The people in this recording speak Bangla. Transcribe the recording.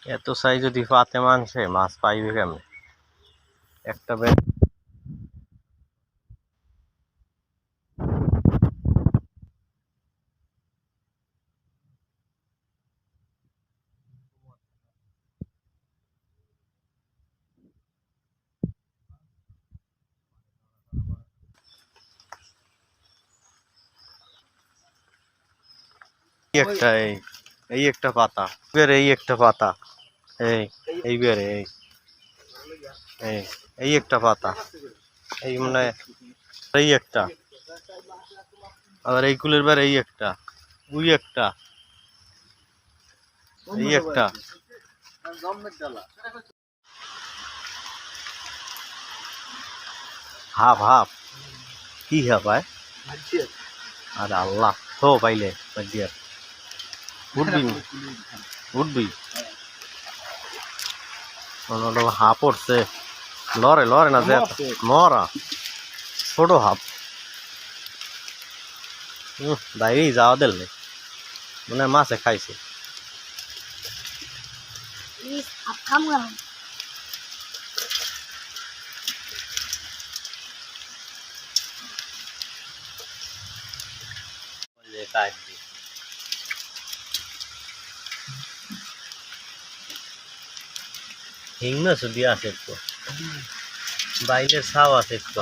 এত সাইজ যদি পাতে মানছে মাছ পাইবে কেমনে একটা ব্যাগ একটা এই একটা পাতা বের এই একটা পাতা এই এই বের এই এই একটা পাতা এই মানে এই একটা আবার এই কুলের বের এই একটা ওই একটা এই একটা হাফ হাফ কি হাফ আয় আরে আল্লাহ তো পাইলে বাজিয়া উঠবি উঠবি হাফ পড়ছে লড়ে লড়ে না যে মরা ছোট হাফ বাইরে যাওয়া দিল মানে মাছে খাইছে হিং না শুধু আছে একটু বাইরের ছাও আছে একটু